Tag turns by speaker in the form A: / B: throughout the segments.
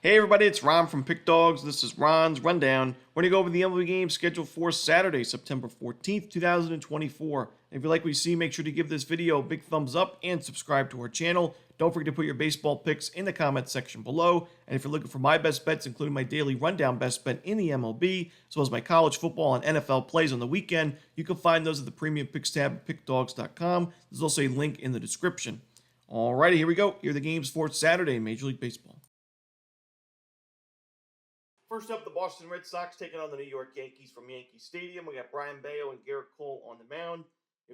A: Hey everybody, it's Ron from Pick Dawgz. This is Ron's Rundown. We're going to go over the MLB games scheduled for Saturday, September 14th, 2024. If you like what you see, make sure to give this video a big thumbs up and subscribe to our channel. Don't forget to put your baseball picks in the comments section below. And if you're looking for my best bets, including my daily rundown best bet in the MLB, as well as my college football and NFL plays on the weekend, you can find those at the premium picks tab at pickdawgz.com. There's also a link in the description. Alrighty, here we go. Here are the games for Saturday in Major League Baseball. First up, the Boston Red Sox taking on the New York Yankees from Yankee Stadium. We got Brian Bayo and Garrett Cole on the mound.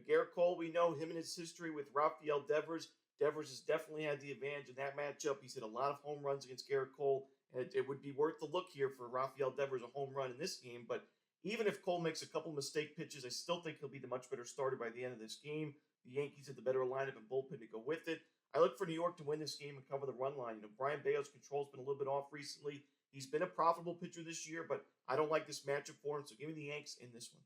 A: Garrett Cole, we know him and his history with Rafael Devers. Devers has definitely had the advantage in that matchup. He's hit a lot of home runs against Garrett Cole, and it would be worth the look here for Rafael Devers, a home run in this game. But even if Cole makes a couple mistake pitches, I still think he'll be the much better starter by the end of this game. The Yankees have the better lineup and bullpen to go with it. I look for New York to win this game and cover the run line. Brian Bayo's control's been a little bit off recently. He's been a profitable pitcher this year, but I don't like this matchup for him, so give me the Yanks in this one.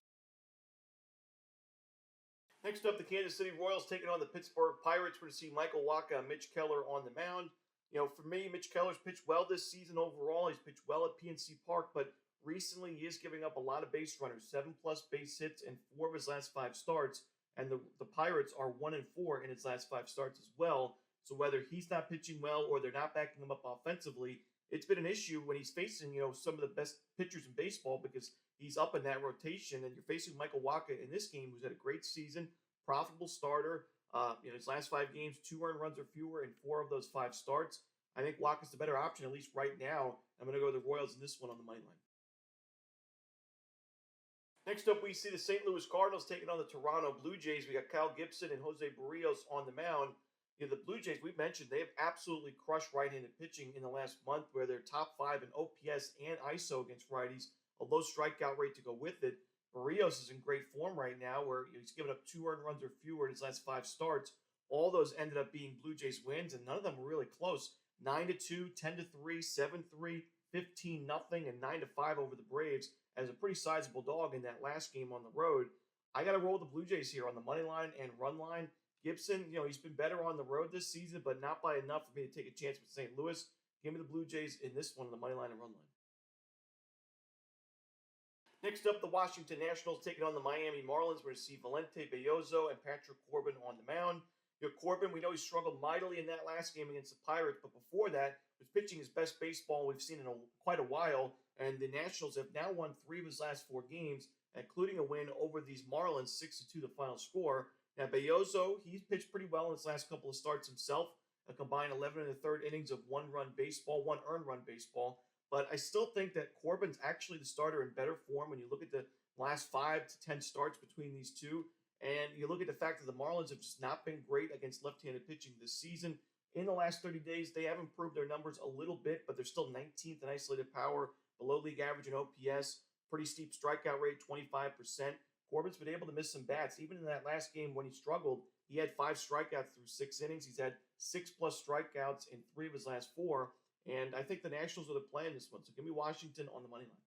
A: Next up, the Kansas City Royals taking on the Pittsburgh Pirates. We're going to see Michael Wacha and Mitch Keller on the mound. For me, Mitch Keller's pitched well this season overall. He's pitched well at PNC Park, but recently he is giving up a lot of base runners, 7+ base hits in 4 of his last 5 starts, and the Pirates are 1-4 in his last 5 starts as well. So whether he's not pitching well or they're not backing him up offensively, it's been an issue when he's facing, some of the best pitchers in baseball because he's up in that rotation. And you're facing Michael Wacha in this game, who's had a great season, profitable starter. His last 5 games, 2 earned runs or fewer in 4 of those 5 starts. I think Wacha's the better option, at least right now. I'm going to go with the Royals in this one on the money line. Next up, we see the St. Louis Cardinals taking on the Toronto Blue Jays. We got Kyle Gibson and Jose Barrios on the mound. The Blue Jays, we've mentioned, they have absolutely crushed right-handed pitching in the last month where they're top 5 in OPS and ISO against righties, a low strikeout rate to go with it. Barrios is in great form right now where he's given up 2 earned runs or fewer in his last 5 starts. All those ended up being Blue Jays wins, and none of them were really close. 9-2, 10-3, 7-3, 15-0, and 9-5 over the Braves as a pretty sizable dog in that last game on the road. I got to roll the Blue Jays here on the money line and run line. Gibson, he's been better on the road this season, but not by enough for me to take a chance with St. Louis. Give me the Blue Jays in this one on the money line and run line. Next up, the Washington Nationals taking on the Miami Marlins. We're going to see Valente Belloso and Patrick Corbin on the mound. Corbin, we know he struggled mightily in that last game against the Pirates, but before that, was pitching his best baseball we've seen in quite a while, and the Nationals have now won 3 of his last 4 games, including a win over these Marlins, 6-2 the final score. Now, Belloso, he's pitched pretty well in his last couple of starts himself, a combined 11 1/3 innings of 1 earned run baseball. But I still think that Corbin's actually the starter in better form when you look at the last 5 to 10 starts between these two. And you look at the fact that the Marlins have just not been great against left-handed pitching this season. In the last 30 days, they have improved their numbers a little bit, but they're still 19th in isolated power, below league average in OPS, pretty steep strikeout rate, 25%. Corbin's been able to miss some bats. Even in that last game when he struggled, he had 5 strikeouts through 6 innings. He's had 6+ strikeouts in 3 of his last 4. And I think the Nationals are the play in this one. So give me Washington on the money line.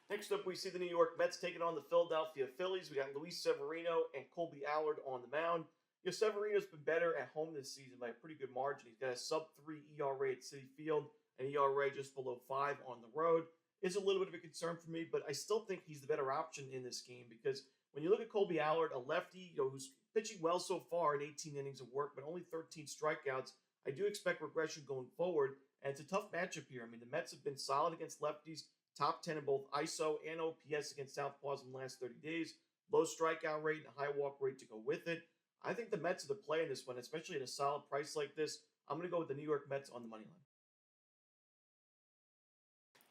A: Next up, we see the New York Mets taking on the Philadelphia Phillies. We got Luis Severino and Colby Allard on the mound. Severino's been better at home this season by a pretty good margin. He's got a sub-3 ERA at Citi Field, an ERA just below 5 on the road. Is a little bit of a concern for me, but I still think he's the better option in this game because when you look at Colby Allard, a lefty, who's pitching well so far in 18 innings of work, but only 13 strikeouts, I do expect regression going forward, and it's a tough matchup here. The Mets have been solid against lefties, top 10 in both ISO and OPS against southpaws in the last 30 days, low strikeout rate and a high walk rate to go with it. I think the Mets are the play in this one, especially at a solid price like this. I'm going to go with the New York Mets on the money line.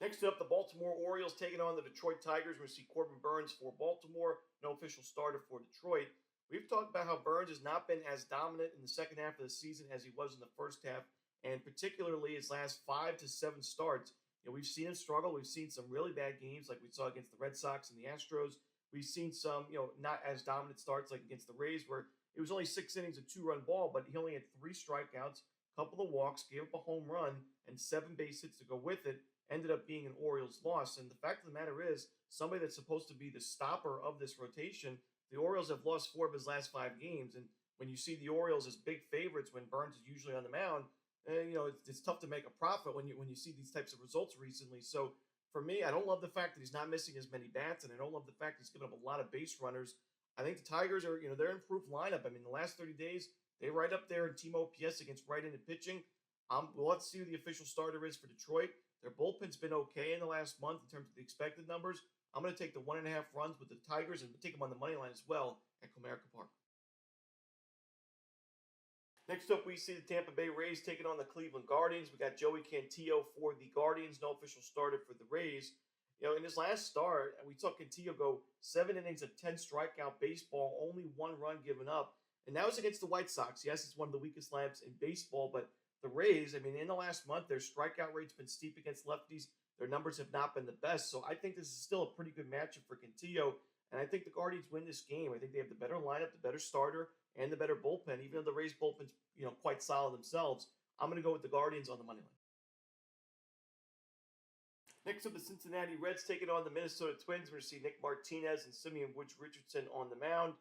A: Next up, the Baltimore Orioles taking on the Detroit Tigers. We're going to see Corbin Burnes for Baltimore, no official starter for Detroit. We've talked about how Burnes has not been as dominant in the second half of the season as he was in the first half, and particularly his last 5 to 7 starts. We've seen him struggle. We've seen some really bad games like we saw against the Red Sox and the Astros. We've seen some, not as dominant starts like against the Rays where it was only 6 innings, a 2-run ball, but he only had 3 strikeouts, a couple of walks, gave up a home run, and 7 base hits to go with it. Ended up being an Orioles loss. And the fact of the matter is, somebody that's supposed to be the stopper of this rotation, the Orioles have lost 4 of his last 5 games. And when you see the Orioles as big favorites when Burnes is usually on the mound, it's tough to make a profit when you see these types of results recently. So for me, I don't love the fact that he's not missing as many bats, and I don't love the fact he's given up a lot of base runners. I think the Tigers are, they're an improved lineup. I mean, the last 30 days, they're right up there in team OPS against right-handed pitching. We'll have to see who the official starter is for Detroit. Their bullpen's been okay in the last month in terms of the expected numbers. I'm going to take the 1.5 runs with the Tigers and take them on the money line as well at Comerica Park. Next up, we see the Tampa Bay Rays taking on the Cleveland Guardians. We got Joey Cantillo for the Guardians, no official starter for the Rays. In his last start, we saw Cantillo go 7 innings of 10 strikeout baseball, only 1 run given up. And that was against the White Sox. Yes, it's one of the weakest lineups in baseball, but the Rays, in the last month, their strikeout rate's been steep against lefties. Their numbers have not been the best. So I think this is still a pretty good matchup for Cantillo. And I think the Guardians win this game. I think they have the better lineup, the better starter, and the better bullpen. Even though the Rays bullpen's quite solid themselves, I'm going to go with the Guardians on the money line. Next up, the Cincinnati Reds taking on the Minnesota Twins. We're going to see Nick Martinez and Simeon Woods Richardson on the mound.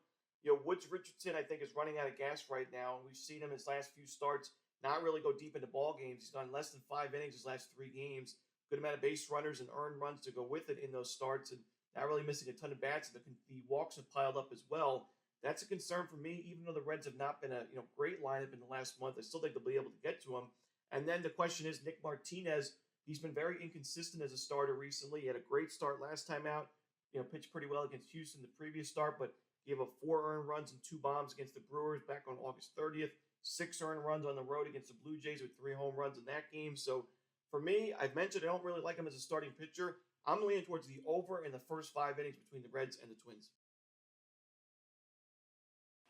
A: Woods Richardson, I think, is running out of gas right now. We've seen him his last few starts not really go deep into ball games. He's gone less than 5 innings his last 3 games. Good amount of base runners and earned runs to go with it in those starts, and not really missing a ton of bats. The walks have piled up as well. That's a concern for me, even though the Reds have not been a great lineup in the last month. I still think they'll be able to get to him. And then the question is, Nick Martinez, he's been very inconsistent as a starter recently. He had a great start last time out. Pitched pretty well against Houston the previous start, but gave up 4 earned runs and 2 bombs against the Brewers back on August 30th. 6 earned runs on the road against the Blue Jays with 3 home runs in that game. So for me, I've mentioned I don't really like him as a starting pitcher. I'm leaning towards the over in the first 5 innings between the Reds and the Twins.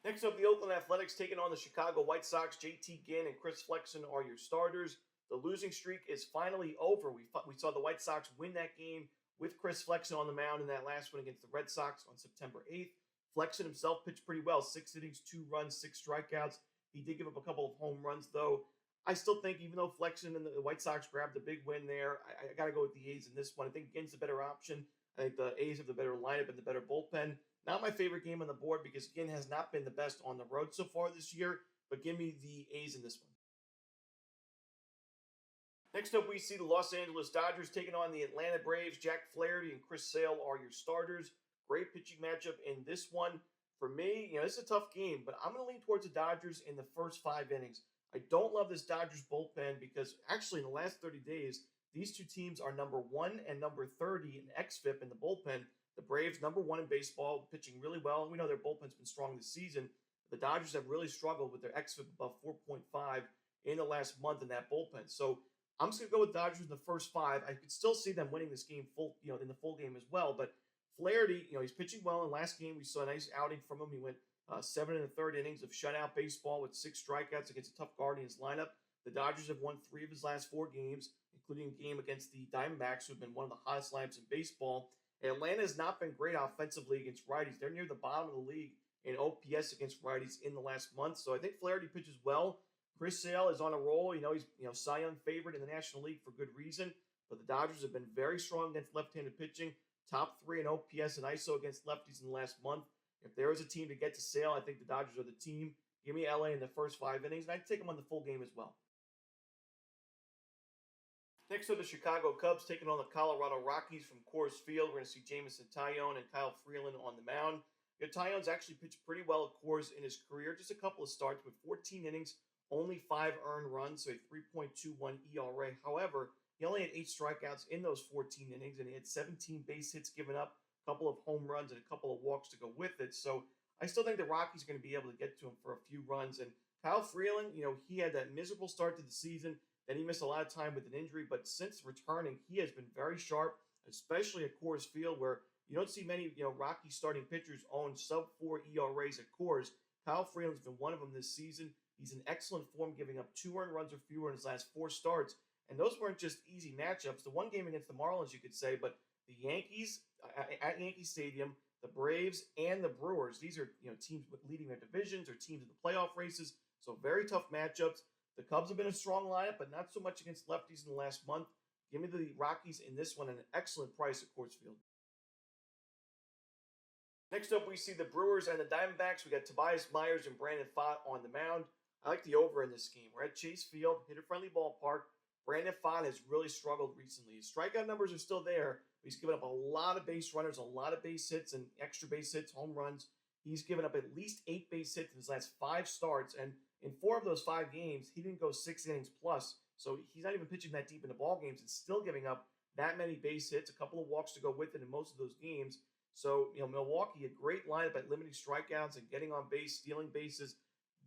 A: Next up, the Oakland Athletics taking on the Chicago White Sox. JT Ginn and Chris Flexen are your starters. The losing streak is finally over. We saw the White Sox win that game with Chris Flexen on the mound in that last one against the Red Sox on September 8th. Flexen himself pitched pretty well. 6 innings, 2 runs, 6 strikeouts. He did give up a couple of home runs, though. I still think, even though Flexen and the White Sox grabbed a big win there, I got to go with the A's in this one. I think Ginn's the better option. I think the A's have the better lineup and the better bullpen. Not my favorite game on the board because Ginn has not been the best on the road so far this year, but give me the A's in this one. Next up, we see the Los Angeles Dodgers taking on the Atlanta Braves. Jack Flaherty and Chris Sale are your starters. Great pitching matchup in this one. For me, this is a tough game, but I'm going to lean towards the Dodgers in the first 5 innings. I don't love this Dodgers bullpen because actually in the last 30 days, these two teams are number 1 and number 30 in xFIP in the bullpen. The Braves, number 1 in baseball, pitching really well. We know their bullpen's been strong this season. The Dodgers have really struggled with their xFIP above 4.5 in the last month in that bullpen. So I'm just going to go with Dodgers in the first 5. I could still see them winning this game in the full game as well, but Flaherty, he's pitching well. In last game, we saw a nice outing from him. He went 7 1/3 innings of shutout baseball with 6 strikeouts against a tough Guardians lineup. The Dodgers have won 3 of his last 4 games, including a game against the Diamondbacks, who have been one of the hottest lineups in baseball. Atlanta has not been great offensively against righties. They're near the bottom of the league in OPS against righties in the last month. So I think Flaherty pitches well. Chris Sale is on a roll. He's Cy Young favorite in the National League for good reason. But the Dodgers have been very strong against left-handed pitching. Top 3 in OPS and ISO against lefties in the last month. If there is a team to get to Sale, I think the Dodgers are the team. Give me LA in the first 5 innings, and I'd take them on the full game as well. Next are the Chicago Cubs taking on the Colorado Rockies from Coors Field. We're going to see Jameson Taillon and Kyle Freeland on the mound. Taillon's actually pitched pretty well at Coors in his career. Just a couple of starts with 14 innings, only 5 earned runs, so a 3.21 ERA. However, he only had 8 strikeouts in those 14 innings, and he had 17 base hits given up, a couple of home runs, and a couple of walks to go with it. So I still think the Rockies are going to be able to get to him for a few runs. And Kyle Freeland, he had that miserable start to the season. Then he missed a lot of time with an injury, but since returning, he has been very sharp, especially at Coors Field, where you don't see many, Rocky starting pitchers own sub-4 ERAs at Coors. Kyle Freeland's been one of them this season. He's in excellent form, giving up 2 earned runs or fewer in his last 4 starts. And those weren't just easy matchups. The one game against the Marlins, you could say, but the Yankees at Yankee Stadium, the Braves, and the Brewers, these are teams leading their divisions or teams in the playoff races. So very tough matchups. The Cubs have been a strong lineup, but not so much against lefties in the last month. Give me the Rockies in this one at an excellent price at Coors Field. Next up, we see the Brewers and the Diamondbacks. We got Tobias Myers and Brandon Pfaadt on the mound. I like the over in this game. We're at Chase Field, hitter-friendly ballpark. Brandon Pfaadt has really struggled recently. His strikeout numbers are still there, but he's given up a lot of base runners, a lot of base hits and extra base hits, home runs. He's given up at least 8 base hits in his last 5 starts, and in 4 of those 5 games, he didn't go 6 innings plus. So he's not even pitching that deep into ball games and still giving up that many base hits, a couple of walks to go with it in most of those games. So, Milwaukee, a great lineup at limiting strikeouts and getting on base, stealing bases.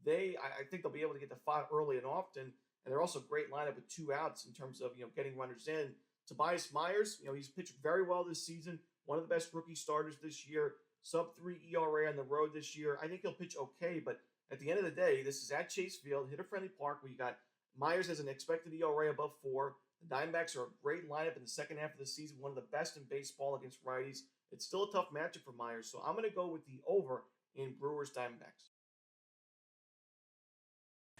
A: I think they'll be able to get the Pfaadt early and often, and they're also a great lineup with 2 outs in terms of, getting runners in. Tobias Myers, he's pitched very well this season, one of the best rookie starters this year, sub-3 ERA on the road this year. I think he'll pitch okay, but at the end of the day, this is at Chase Field, hitter-friendly park, where you got Myers has an expected ERA above 4. The Diamondbacks are a great lineup in the second half of the season, one of the best in baseball against righties. It's still a tough matchup for Myers, so I'm going to go with the over in Brewers Diamondbacks.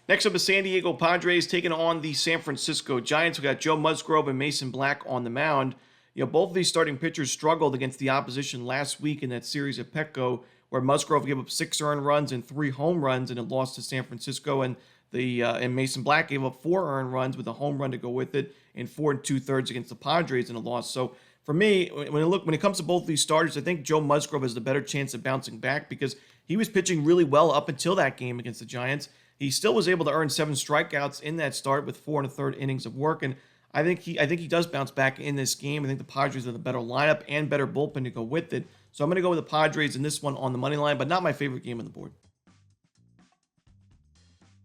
A: Next up is San Diego Padres taking on the San Francisco Giants. We got Joe Musgrove and Mason Black on the mound. Both of these starting pitchers struggled against the opposition last week in that series at Petco, where Musgrove gave up 6 earned runs and 3 home runs in a loss to San Francisco, and Mason Black gave up 4 earned runs with a home run to go with it, and 4 2/3 against the Padres in a loss. So for me, when it comes to both of these starters, I think Joe Musgrove has the better chance of bouncing back because he was pitching really well up until that game against the Giants. He still was able to earn 7 strikeouts in that start with 4 1/3 innings of work, and I think he does bounce back in this game. I think the Padres have the better lineup and better bullpen to go with it. So I'm going to go with the Padres in this one on the money line, but not my favorite game on the board.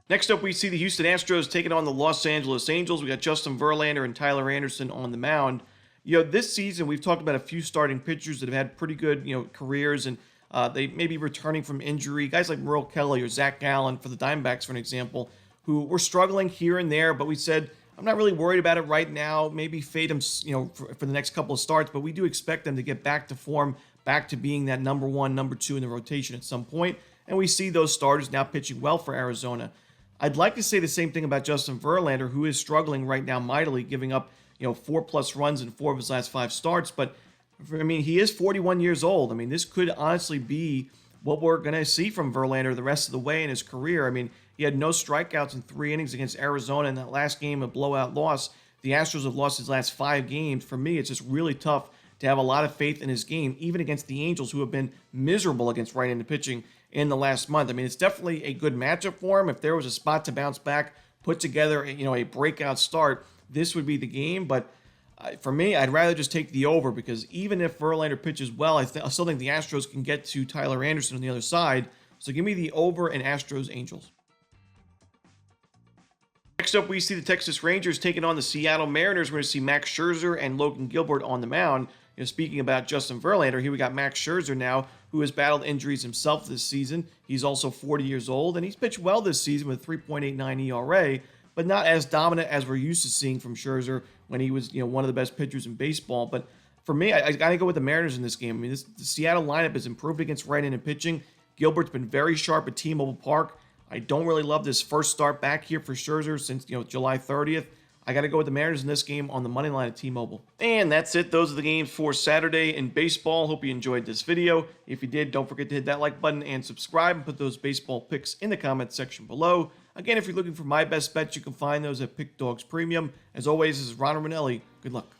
A: Next up, we see the Houston Astros taking on the Los Angeles Angels. We got Justin Verlander and Tyler Anderson on the mound. This season we've talked about a few starting pitchers that have had pretty good, careers, and they may be returning from injury. Guys like Merle Kelly or Zach Gallen for the Diamondbacks, for an example, who were struggling here and there, but we said, I'm not really worried about it right now. Maybe fade them, for the next couple of starts, but we do expect them to get back to form, back to being that number 1, number 2 in the rotation at some point. And we see those starters now pitching well for Arizona. I'd like to say the same thing about Justin Verlander, who is struggling right now mightily, giving up 4+ runs in 4 of his last 5 starts. But he is 41 years old. This could honestly be what we're going to see from Verlander the rest of the way in his career. He had no strikeouts in 3 innings against Arizona in that last game, a blowout loss. The Astros have lost his last 5 games. For me, it's just really tough to have a lot of faith in his game, even against the Angels, who have been miserable against right-handed pitching in the last month. It's definitely a good matchup for him. If there was a spot to bounce back, put together, a breakout start, this would be the game. But for me, I'd rather just take the over, because even if Verlander pitches well, I still think the Astros can get to Tyler Anderson on the other side. So give me the over in Astros-Angels. Next up, we see the Texas Rangers taking on the Seattle Mariners. We're going to see Max Scherzer and Logan Gilbert on the mound. Speaking about Justin Verlander, here we got Max Scherzer now, who has battled injuries himself this season. He's also 40 years old, and he's pitched well this season with 3.89 ERA, but not as dominant as we're used to seeing from Scherzer when he was, one of the best pitchers in baseball. But for me, I got to go with the Mariners in this game. The Seattle lineup has improved against right-handed pitching. Gilbert's been very sharp at T-Mobile Park. I don't really love this first start back here for Scherzer since, July 30th. I got to go with the Mariners in this game on the money line at T-Mobile. And that's it. Those are the games for Saturday in baseball. Hope you enjoyed this video. If you did, don't forget to hit that like button and subscribe, and put those baseball picks in the comments section below. Again, if you're looking for my best bets, you can find those at Pick Dawgz Premium. As always, this is Ron Romanelli. Good luck.